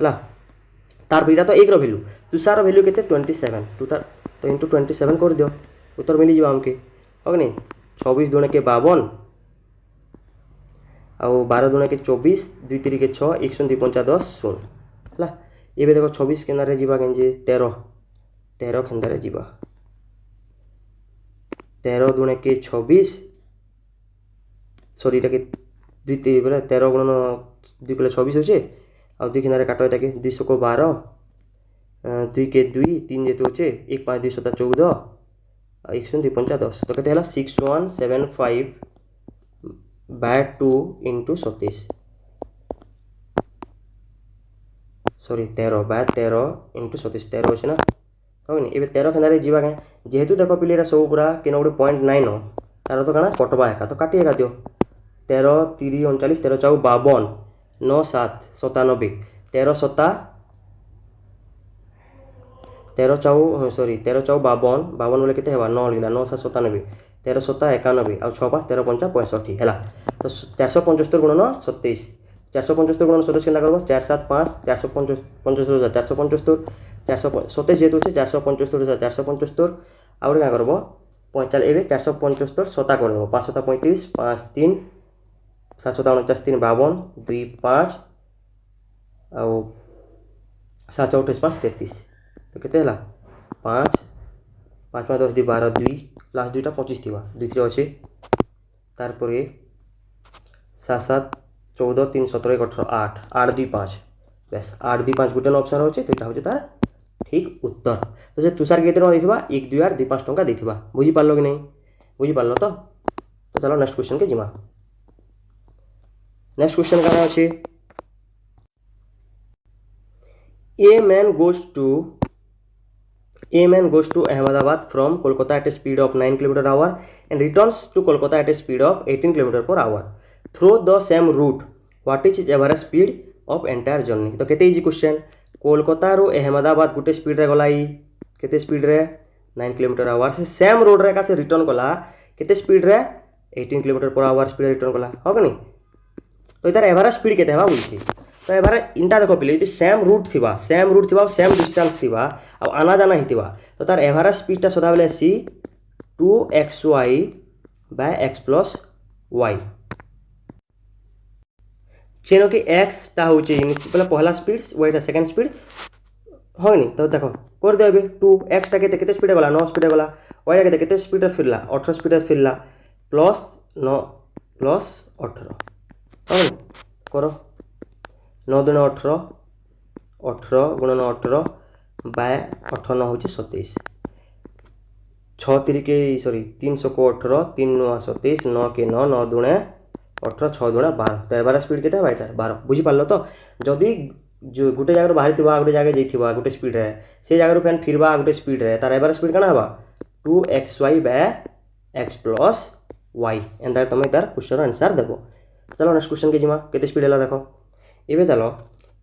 हला तार बीटा तो एक रो वैल्यू तुषार रो वैल्यू केते 27 तो इंटू 27 कर दियो उत्तर मिली जीवा हमके हो नहीं 24 दुणे के 52 आउ 12 दुणे के 24 2 3 के 6 1 0 2 5 10 16 हला एबे देखो 26 केनारे जीवा गंजे 13 खेंदारे जीवा 13 दुणे के 26 सॉरी के 2 3 बोले 13 गुणन 2 के 26 होचे आ 2 खेंदारे काटो एटा के 200 को 12 2 के 2 3 जेते होचे 1 5 2 7 14 1 0 2 5 10 तो केते हला 6175 by 2 into 27 sorry 13 by 13 into 27 13 होचे ना हो नहीं एबे 13 खेंदारे जीवा के जेहेतु देखो पिलेरा सब पूरा केनो गुटे 0.9 तार तो काना कटबा एका तो काटी एका दियो 13 3 39 13 4 52 9 7 97 13 7 13 4 सॉरी 13 4 52 52 बोले केते हेबा 9 लिखला 9 7 97 13 7 91 और 6 5 13 5 65 हैला तो 475 गुणन 27 475 गुणन 27 केना करबो 4 7 5 475 475 427 जेतु छै 475 475 और क्या करबो 45 एबे 475 7 कर देबो 5 7 35 5 3 7 7 49 3 52 2 5 और 7 28 5 33 तो केते हला 5 5 10 दी 12 2 लास्ट दुईटा 25 थिबा 2 3 अछि तार परे 7 7 14 3 17 18 8 8 2 5 बस 8 2 5 गुटन ऑप्शन होचे तो एटा होचे तार ठीक उत्तर। तो से तुषार केते टका देथिबा 1 2 8 2 5 टका देथिबा बुझी पारलो कि नहीं बुझी पारलो तो चलो नेक्स्ट क्वेश्चन के जिमा नेक्स्ट क्वेश्चन का अछि A man goes to Ahmedabad from Kolkata at a speed of 9 km/h and returns to Kolkata at a speed of 18 km/h through the same route. What is his average speed of entire journey? तो केते easy question Kolkata रो अहमदाबाद गुटे speed रे गलाई केते speed रे 9 km/h से same road रे का से रिटर्न कला केते स्पीड रे 18 km/h स्पीड रिटर्न कला हो कि नहीं। तो इधर एवरेज स्पीड केते हवा बुझी तो एवरेज इंटा देखो पहिले यदि सेम रूट थिबा सेम डिस्टेंस थिबा आ आना जाना हितिबा तो तार एवरेज स्पीड ता सदा बेले सी 2xy by x plus y चेनो कि x ता होचे पहले पहला स्पीड y ता सेकंड स्पीड हो नहीं। तो देखो कर देबे 2x ता केते स्पीड गला 9 स्पीड गला y ता केते स्पीड फिरला 18 स्पीड फिरला प्लस 9 प्लस 18 हो करो 9 दुने 18 18 गुणन 18 बाय 18 होची 27 6 3 के सॉरी 300 को 18 3 9 27 9 के 9 9 दुने 18 6 दुने 12 तो एवरेज स्पीड केते भाई तार 12 बुझी पारलो। तो जदी जो गुटे जगह बाहर थिबा गुटे जगह जइथिबा गुटे स्पीड रे से जगह रो फैन फिरबा गुटे स्पीड रे तार एवरेज स्पीड कना हबा 2xy by x plus y and that तमे तार क्वेश्चन आंसर देबो। चलो नेक्स्ट क्वेश्चन के जिमा केते स्पीड हला देखो एबे चलो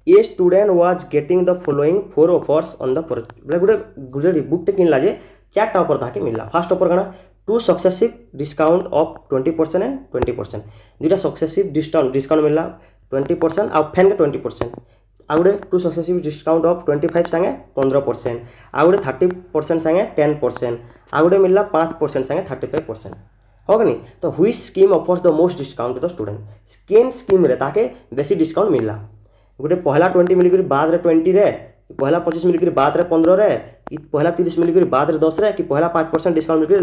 a student was getting the following 4 offers on the बोले गोटे बुकटे किनला जे 4टा ऑफर ताके मिलला। फर्स्ट ऑफर काना 2 सक्सेसिव डिस्काउंट ऑफ 20% एंड 20%, दुटा सक्सेसिव डिस्काउंट मिलला 20% आ फैन के 20%, आ गोटे 2 सक्सेसिव डिस्काउंट ऑफ 25 संगे 15%, आ गोटे 30% संगे 10%, आ गोटे मिलला 5% संगे 35%, हो गनी। तो which scheme offers the most discount to the student, केन स्कीम रे ताके बेसी डिस्काउंट मिलला। गोटे पहला 20 मिलकर बाद रे 20 रे, पहला 25 मिलकर बाद रे 15 रे, कि पहला 30 मिलकर बाद रे 10 रे, कि पहला 5% डिस्काउंट मिलकर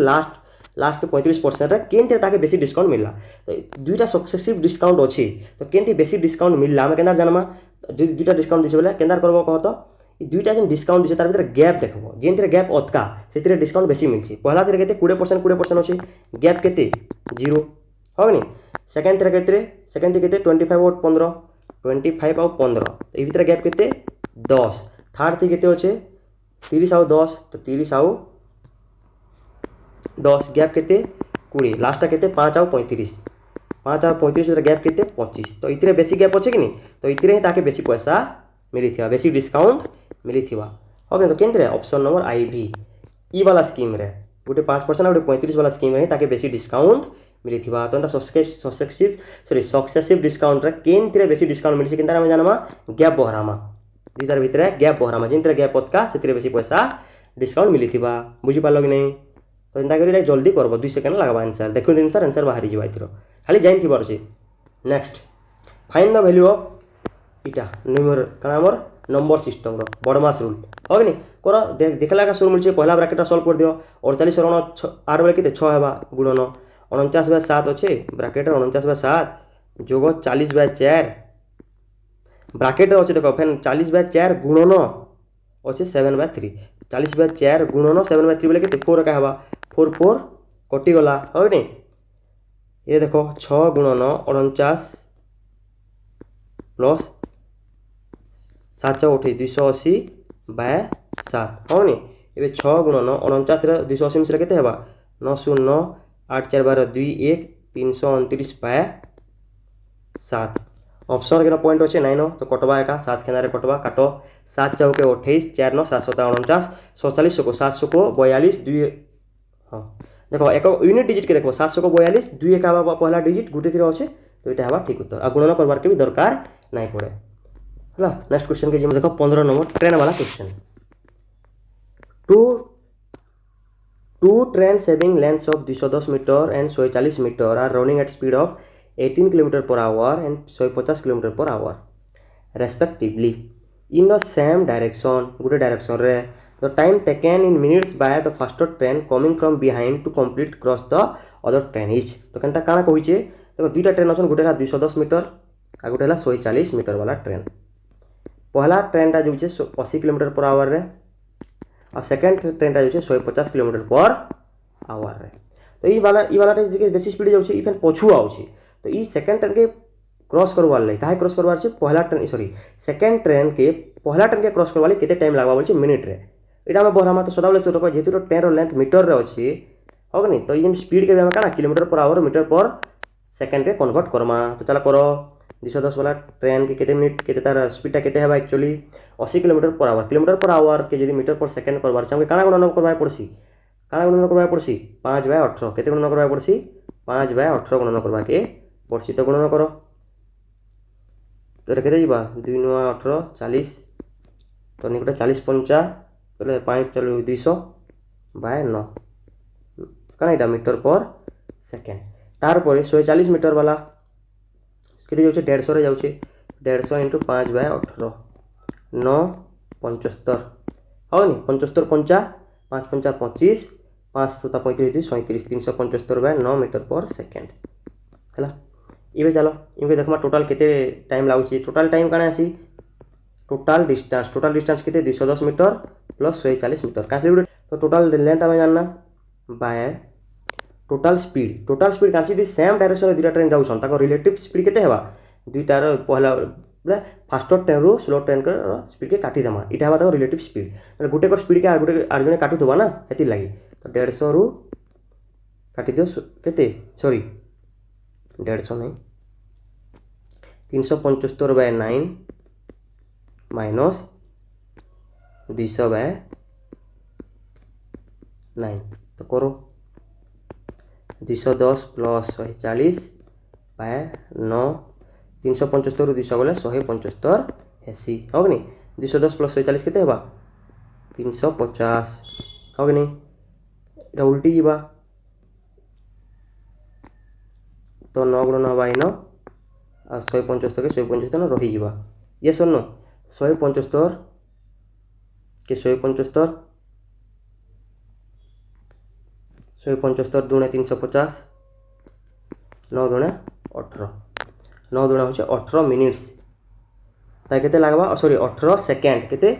लास्ट के 35% रे, केनते ताके बेसी डिस्काउंट मिलला। तो दुईटा सक्सेसिव डिस्काउंट अछि तो केनते बेसी डिस्काउंट मिलला हम केना जानमा। जो दुईटा डिस्काउंट दिसे बोले केनदार करबो कह तो दुईटा जेन डिस्काउंट दिसे तार भीतर गैप देखबो, जेनते गैप अतका सेतिरे डिस्काउंट बेसी मिलछि। पहला तिरे केते 20% अछि, गैप केते 0, हो गनी। सेकंड तिरे केते 25 और 15, 25 और 15, ए भीतर गैप केते 10। थर्ड थी केते अछि 30 और 10, तो 30 और 10 गैप केते 20, लास्ट केते 5 और 35, 5 और 35 गैप केते 25। तो इतरे बेसी गैप अछि कि नहीं, तो इतरे ही ताके बेसी पैसा मिलिथिबा, बेसी डिस्काउंट मिलिथिबा। ओके, तो केंद्र ऑप्शन नंबर आई भी ई वाला स्कीम रे गोटे 5% और 35 वाला स्कीम रे ताके बेसी डिस्काउंट मिलिथिबा। तो सक्सेसिव डिस्काउंट रे केंद्र बेसी डिस्काउंट मिलछि केनता हम जानमा गैप बहरामा, दुईटार भितर गैप बहरामा, जेनते गैप पतका सेतिरे बेसी पैसा डिस्काउंट मिलिथिबा। बुझी पालो कि नहीं। तो एंता करी जल्दी करबो, 2 सेकंड लागबा आंसर देखो आंसर आंसर बाहरी जिबा इतरो खाली जाइन थिबार अछि। Next find the value of इटा न्यूमर काना हमर नंबर सिस्टम रो बडमास रूल, हो कि नहीं करो देखला का शुरू मिलछि। पहला ब्रैकेट सॉल्व कर दियो, 48 और 8 बेले केते 6 हेबा गुणन 49/7 अछि, ब्रैकेट 49/7 जोग 40/4 ब्रैकेट अछि। देखो फेन 40/4 गुणन अछि 7/3, 40/4 गुणन 7/3 बेले केते 4 का हेबा 4 4 कटि गला, हो कि नहीं। ये देखो 6 गुणन 49 प्लस 7 280/7, हो नहीं। ये 6 गुणन 49 रे 280 मिश्र केते हेबा 9 0 8 4 12 2 1 329/7। ऑप्शन के पॉइंट अच्छे 9 तो कटवा एका 7 केनारे कटवा काटो 7 चौके 28 4 9 7 7 49 47 को 700 को 42 2, हाँ देखो एक यूनिट डिजिट के देखो 700 को 42 2 एक पहला डिजिट गुटे थी अच्छे, तो यहाँ हवा ठीक उत्तर। आ गुणन करवार के भी दरकार नहीं पड़े है। नेक्स्ट क्वेश्चन के देखो 15 नंबर ट्रेन वाला question. Two train having lengths of 210 metre and 140 metre are running at speed of 18 km/h and 150 km/h respectively in the same direction, गोटे डायरेक्शन रे the time taken in minutes by the faster train coming from behind to complete cross the other train is. तो केनता काना कहिचे देखो दुईटा train अछन, गोटे 210 metre आ गोटे 140 metre वाला ट्रेन। पहला ट्रेनटा जो 80 km/h रे और सेकेंड ट्रेनटा जो 150 km/h रे। तो ई वाला बेसी स्पीड जाउछे, ई फेन पछु आउछे। तो ई सेकेंड ट्रेन के क्रॉस करवार लागी काहे क्रॉस करवार छे, पहला ट्रेन सॉरी सेकेंड ट्रेन के पहला ट्रेन के क्रॉस करवार लागी केते टाइम लागबा बोलछे मिनिट रे। एटा हम बहरामा तो सदाबले तो देखो जेतु ट्रेन रो लेंथ मीटर रे अछि, हो गनी। तो ई स्पीड के हम काना km/h मीटर पर सेकेंड रे कन्वर्ट करमा। तो चला करो 210 वाला ट्रेन के केते मिनट केते तार स्पीड केते हेबा एक्चुअली 80 km/h के यदि मीटर पर सेकेंड करबार छै काना गणना करबा पड़सी, काना गणना करबा पड़सी 5/18 केते गणना करबा पड़सी 5/18 गणना करबा के पड़सी। तो गणना करो तो केते जिबा 2 9 18 40 तो निकटे 40 50 पहले 5 चलो 200/9 काना इटा मीटर पर सेकेंड। तार पर 140 मीटर वाला केते जाउछे 150 रे जाउछे 150 * 5/18 9 75 हो नी 75 5 5 5 25 5 7 35 37 375/9 मीटर पर सेकेंड हैला। इबे चलो इबे देखमा टोटल केते टाइम लागुची, टोटल टाइम काना आसी टोटल डिस्टेंस केते 210 मीटर प्लस 140 मीटर कैलकुलेट। तो टोटल लेंथ हमें जानना by total speed Kanchi the same direction रे दुटा ट्रेन जाउछन ताको रिलेटिव स्पीड केते हेबा दुईटार पहला बोले फास्टर ट्रेन रो स्लो ट्रेन के स्पीड के काटी देमा इटा हेबा ताको रिलेटिव स्पीड मतलब गुटे को स्पीड के आ गुटे आर जने काटु थबा ना हेति लागि। तो 150 रु काटी दियो केते सॉरी 150 नहीं 375/9 माइनस 200/9 तो करो 210 प्लस 140/9 375 ରୁ 200 गले 175 हेसी हो कि नहीं 210 प्लस 140 केते हेबा 350 हो कि नहीं এটা उल्टी जीवा तो 9 × 9/9 आ 175 के 175 रही जीवा ये सुनो 175 के 175 175 दूने 350 9 दूने 18 9 दूने होचे 18 मिनिट्स ताई केते लागबा सॉरी 18 सेकेंड केते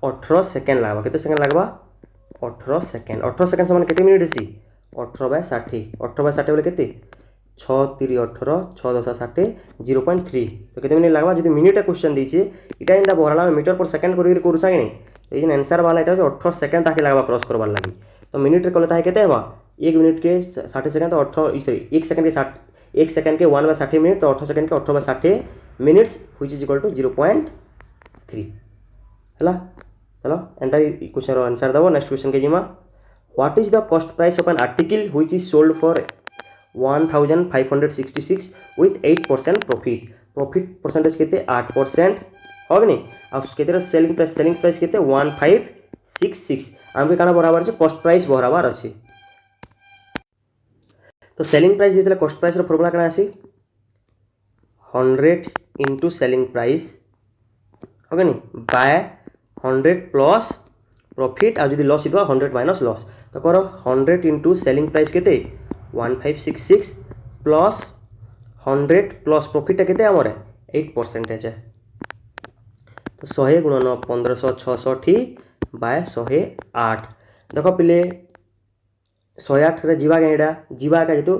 18 सेकेंड लागबा केते सेकेंड लागबा 18 सेकेंड 18 सेकेंड समान केते मिनिट हेसी 18/60 18/60 बोले केते 6 3 18 6 10 60 0.3 तो केते मिनिट लागबा जदि मिनिट क्वेश्चन दीचे इटा इंदा बहराला मिटर पर सेकेंड करी करूसा कि नहीं तो ये आंसर वाला इटा 18 सेकेंड ताके लागबा क्रॉस करबार लागि तो मिनिट रे कले ताहे केते हेबा 1 मिनिट के 60 सेकेंड तो 18 सॉरी 1 सेकेंड के 60 1 सेकेंड के 1/60 मिनट तो 18 सेकेंड के 18/60 minutes which is equal to 0.3 हला चलो एंटर क्वेश्चन रो आंसर दबो नेक्स्ट क्वेश्चन के जिमा what is the cost price of an article which is sold for 1566 with 8% profit profit percentage केते 8% हो कि नहीं अब केते सेलिंग प्राइस केते 1566 आम के काना बराबर छै कॉस्ट प्राइस बराबर अछि तो सेलिंग प्राइस जेतले कॉस्ट प्राइस रो फार्मूला केना आसी 100 into सेलिंग प्राइस हो कि नहीं बाय 100 प्लस प्रॉफिट आ जदि लॉस इतो 100 माइनस लॉस तो करो 100 into सेलिंग प्राइस केते 1566 प्लस 100 प्लस प्रॉफिट केते हमरे 8% है तो 100 × 9 1566 बाय 108 देखो पिले 108 रे जीवा के एडा जीवा का जेतु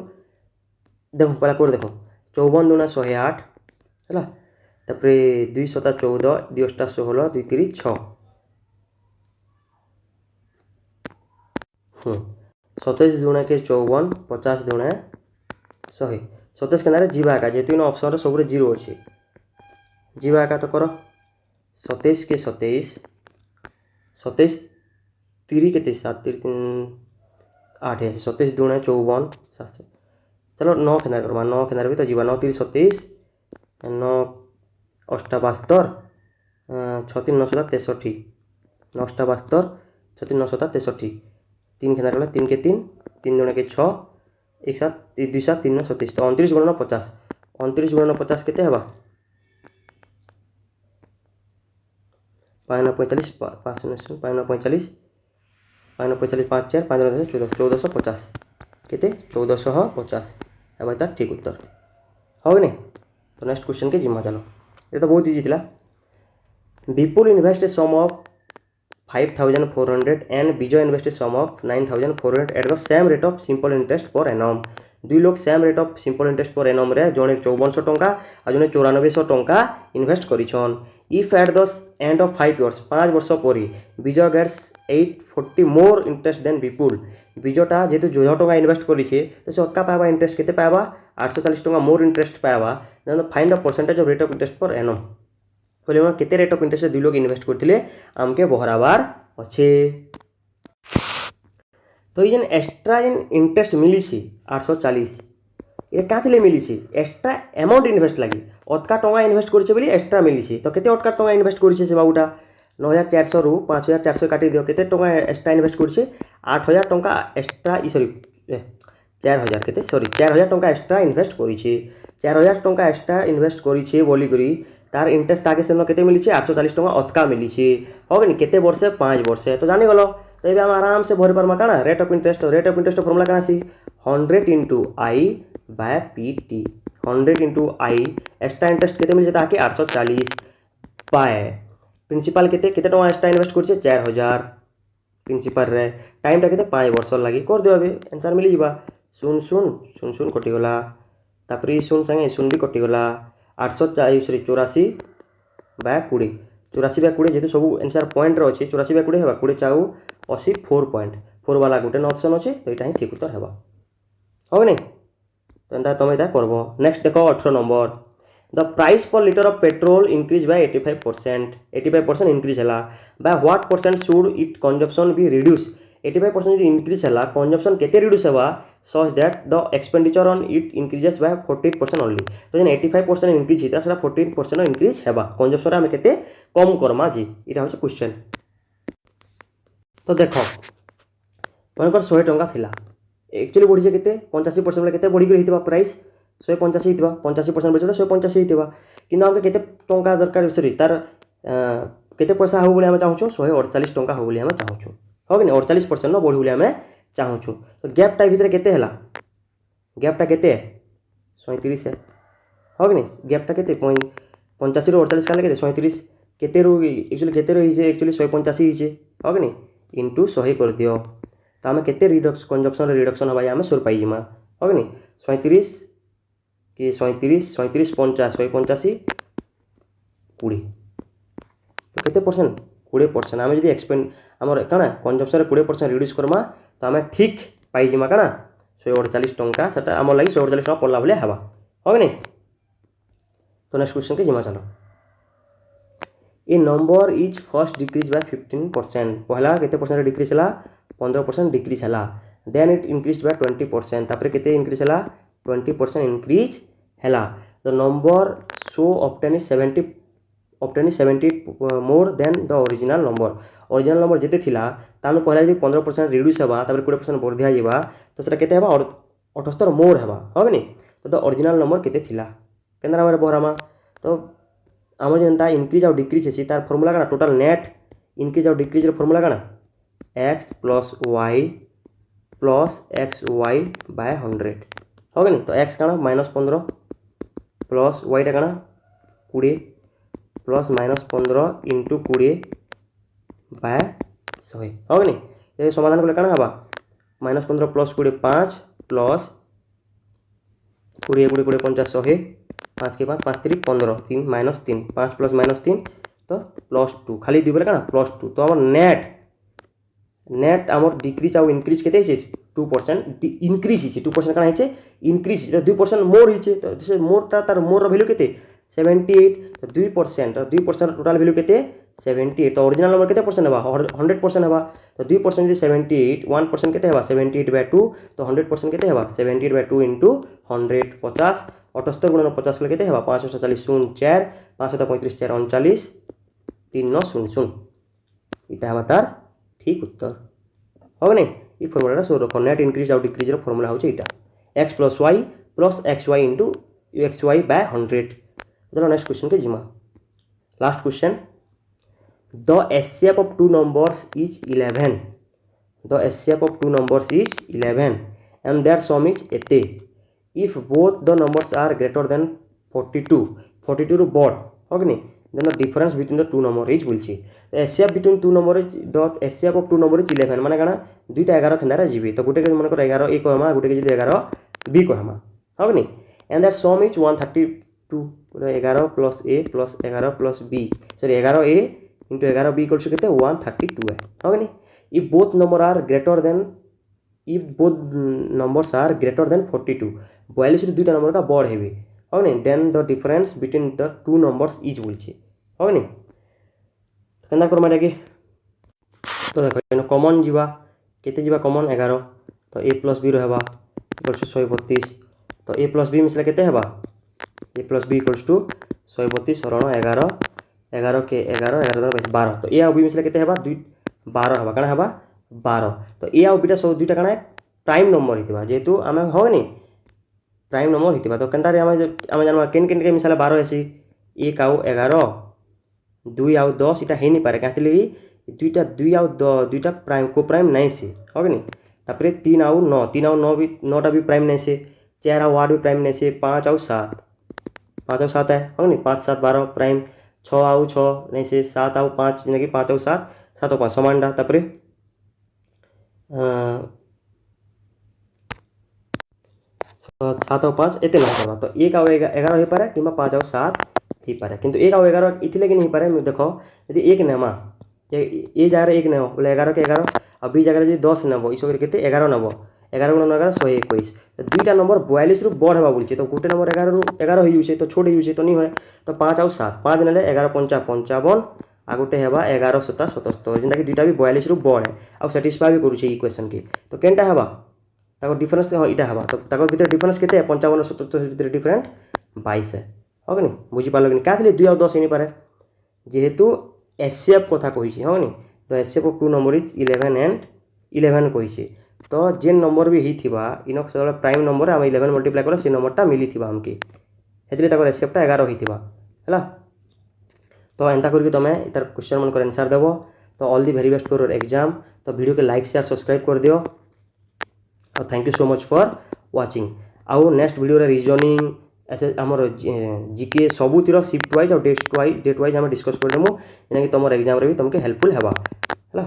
देखो पहला कोड देखो 54 दूना 108 हैला तापरे 2 7 14 2 8 16 2 3 6 27 दूना के 54 50 दूना 100 27 के नारे जीवा का जेतु ऑप्शन रे सब रे 0 अछि जीवा का तो करो 27 के 27 27 3 के 7 3 8 है 27 दूना 54 7 चलो 9 के नारे करवा 9 के नारे भी तो जीवा 9 3 27 9 8 72 6 3 9 7 63 9 8 72 6 3 9 7 63 3 के नारे 3 के 3 3 दूना के 6 एक साथ 2 7 3 9 37 तो 29 × 9 50 29 × 9 50 केते हेबा 5 9 45 5 9 5 9 45 5 9 45 5 4 5 9 14 1450 केते 1450 हेबा ता ठीक उत्तर हो नहीं तो नेक्स्ट क्वेश्चन के जिम्मा चलो ये तो बहुत इजी थिला Vipul invest a sum of 5400 and Bijoy invested sum of 9400 at the same rate of simple interest per annum दुई लोग same rate of simple interest per annum रे जने 5400 टंका आ जने 9400 टंका इन्वेस्ट करिछन if at the end of 5 years 5 वर्ष परी Vijay gets 840 more interest than Vipul विजयटा जेतु 1000 टंका इन्वेस्ट करिछे तो से ओका पाबा इंटरेस्ट केते पाबा 840 टंका मोर इंटरेस्ट पाबा then find the percentage of rate of interest per annum बोले हम केते रेट ऑफ इंटरेस्ट दुई लोग इन्वेस्ट करथिले आमके बहराबार अच्छे तो ये एक्स्ट्रा इंटरेस्ट मिली 840 ये क्या मिली एक्स्ट्रा अमाउंट इन्वेस्ट लगी अटका टंका इन्वेस्ट कर एक्स्ट्रा मिली तो केते अटका टंका इन्वेस्ट कर बाबूटा 9400 रु 5400 काटी दियो केते टंका एक्स्ट्रा इन्वेस्ट कर 8000 टंका एक्स्ट्रा सॉरी 4000 केते सॉरी 4000 टंका एक्स्ट्रा इन्वेस्ट कर 4000 टंका एक्स्ट्रा इन्वेस्ट कर बोली करी तार इंटरेस्ट ताके से केते मिली 840 टंका अटका मिली हो गनी केते वर्ष 5 वर्ष तो जानी गलो तो ये आराम से भरी पार्मा काना रेट ऑफ इंटरेस्ट फॉर्मूला काना सी 100 × I by PT 100 × I extra interest केते मिल जाता है 840 बाय प्रिंसिपल केते केते टका एक्स्ट्रा इन्वेस्ट करछे 4000 प्रिंसिपल रे टाइम ता केते 5 वर्ष लागि कर दियो अबे आंसर मिली जिबा 0 0 0 0 कटि गला तापरी 0 संगे 0 भी कटि गला 884 बाय 20 84 बाय 20 जेतु सब आंसर पॉइंट रो अछि 84 बाय 20 हेबा 20 चाउ 84 पॉइंट 4 वाला गुटे ऑप्शन अछि तो एटा ही ठीक उत्तर हेबा हो नै तो एंता तमे ता करबो नेक्स्ट देखो 18 number the price per litre of petrol increase by 85%, 85% increase है by what percent should it consumption be reduce. 85% जो इंक्रीज है कंजप्शन केते रिड्यूस है such that the expenditure on it increases by 14% only. तो जेन 85% increase होता है 14% increase है कंजप्शन आम केते कम करमा जी यहाँ हूँ क्वेश्चन। तो देख मनकर 100 टंका थिला एक्चुअली बढ़ी के 85% बेले के बढ़ी होता प्राइस 185 होता 85% बेले 185 होता कि आम के टंका दरकार सरी तार केते पैसा हो बोले आम चाहूँ 148 टंका हो बोले आम चाहूँ हो कि 48% न बढ़ी बोले आम चाहूँ। तो गैपटा भितर केते हला गैपटा केते 37 है हो कि गैपटा केते 85 ରୁ 48 काले केते 37 केते रू एक्चुअली केते रही एक्चुअली 185 होइछे हो कि इंटू 100 कर दियो। तो आम केते रिडक्स कंजप्शन रिडक्शन हवा आम 100 पाइजिमा हो कि 37 कि 37 37 50 185 20 तो केते परसेंट 20%। आम जी एक्सपेंड आमर काଣା कंजप्शन 20% रिड्यूस करमा तो आम ठीक पाइजिमा काଣା 148 टंका से आम लगी 148 टंका पड़ला भाई हवा हो कि। तो नेक्स्ट क्वेश्चन के जिमा चलो। A number is first decrease by 15%, पहला केते परसेंट डिक्रीज है 15% डिक्रीज है देन इट इंक्रीज बाय 20%, तापर केते इंक्रीज है 20% इंक्रीज है। The number show obtain 70 more than the original number जिते थिला तानु पहला यदि 15% रिड्यूस है तापर 20% बढ़ दिया जावा तो सेटा केते हेबा 78 मोर हेबा हो कि। तो द ओरिजिनल नंबर केते थिला केनरा मारे बहरामा। तो आम जेनता इंक्रीज आउ डिक्रीज है तार फॉर्मूला काना टोटल नेट इंक्रीज आउ डिक्रीज फॉर्मूला काना x plus y plus xy by 100 हो कि। तो x काना -15 प्लस y टा काना 20 प्लस -15 इंटू 20 बाय 100 हो कि। ये समाधान कले काना हवा -15 प्लस 20 5 प्लस 20 20 20 50 100 5 के 5 5 3 15 3 -3 5 प्लस -3 तो +2 खाली 2 बेले काना +2। तो आम नेट आम डिक्रीज आउ इंक्रीज केते 2% इंक्रीज 2% काना है इंक्रीज 2% मोर होइछे तो से मोरटा तार मोर वैल्यू केते 78 तो 2% टोटल वैल्यू केते 78। तो ओरिजिनल नंबर केते परसेंट हेबा 100% हेबा। तो 2% 78 1% केते हेबा 78/2 तो 100% केते हेबा 78/2 इंटू 100 50 78 गुणन 50 केते हेबा 540 0 4 535 4 39 3 9 0 0 इटा हेबा तार ठीक उत्तर हो नहीं। ये फॉर्मूला सो रखो नेट इंक्रीज आउ डिक्रीज रो फॉर्मूला होचे इटा x plus y plus xy into xy by 100। चलो नेक्स्ट क्वेश्चन के जिमा last question. The HCF of two numbers is 11 the HCF of two numbers is 11 and their sum is एते if both the numbers are greater than 42 रू बड़ हो कि then the difference between the two number is बोलছি। HCF between two number is the HCF of two number is 11 माने काना दुईटा 11 खेंदारे GB तो गुटे के मन कर 11 ए कहमा गुटे के 11 बी कहमा हो कि and that sum is 132 11 plus A plus 11 plus B sorry 11 A into 11 B equals to कितने 132 है हो कि if both number are greater than 42 42 रे दुईटा नंबर का बड़ हेबी हो कि then the difference between the two numbers is बोलছি हो कि केना करमा कि। तो देखो कॉमन जीवा केते जीवा कॉमन 11 तो ए प्लस बी रहबा इक्वल्स टू 132 तो ए प्लस बी मिसले केते हेबा ए प्लस बी इक्वल्स टू 132 रण 11 11 के 11 11 12 तो ए आ बी मिसले केते हेबा 12 हेबा काना हेबा 12 तो ए आ बीटा सब दुईटा काना प्राइम नंबर हितबा जेहेतु आमे हो नि प्राइम नंबर हितबा तो केनटारे आमे जानबा केन के मिसाले 12 एसी 1 आउ 11 2 आउ 10 इटा हे नि पारे कातिले दुईटा 2 आउ 2टा प्राइम को प्राइम नहीं से हो कि तापरे 3 आउ 9 भी 9टा भी प्राइम नहीं से 4 आउ 8 भी प्राइम नहीं से 5 आउ 7 है हो कि 5 7 12 प्राइम 6 आउ 6 नहीं से 7 आउ 5 यानी कि 5 आउ 7 7 आउ 5 समानडा तापरे 7 आउ 5 एते ना करबा तो 1 आउ 11 हो पारे किंबा 5 आउ 7 ही पारे किंतु 1 आउ 11 इथिले कि नहीं पारे देखो यदि 1 नेमा ए जगह 1 नेबो बोले 11 के 11 और बी जगह यदि 10 नेबो इस केते 11 नेबो 11 गुणन 11 121 तो दुईटा नंबर 42 रु बड़ हेबा बोलछे तो गोटे नंबर 11 रु 11 हो जाउछे तो छोट हो जाउछे तो नहीं होय तो 5 आउ 7 5 नेले 11 पंचा 55 आ गोटे हेबा 11 7 77 जेंटा कि दुईटा भी 42 रु बड़ है आ सैटिस्फाई भी करूछे ई क्वेश्चन के तो केनटा हेबा ताको डिफरेंस हाँ इटा हेबा तो ताको भीतर डिफरेंस केते 55 77 भीतर डिफरेंट 22 है हो कि नहीं बुझी पालो कि क्या 2 और 10 होनी पारे जेहेतु एचसीएफ कथा कही हाँ नहीं तो HCF of two number is 11 and 11 कही तो जेन नंबर भी होता इन सब प्राइम नंबर आम 11 मल्टीप्लाई कला से नंबरटा मिली आमके हेतु तक एचसीएफटा 11 होता है तो एंता करके तुम इतार क्वेश्चन मन आंसर देव तो all the very best for your exam तो वीडियो के लाइक शेयर सब्सक्राइब कर दियो और thank you so much for watching आउ नेक्स्ट वीडियो रे रीजनिंग ऐसे आमर जीके सबुतिर शिफ्ट वाइज और डेट वाइज आम डिस्कस करदेमु जेनाकि तुम एग्जाम रे भी तुमके हेल्पफुल हेबा है।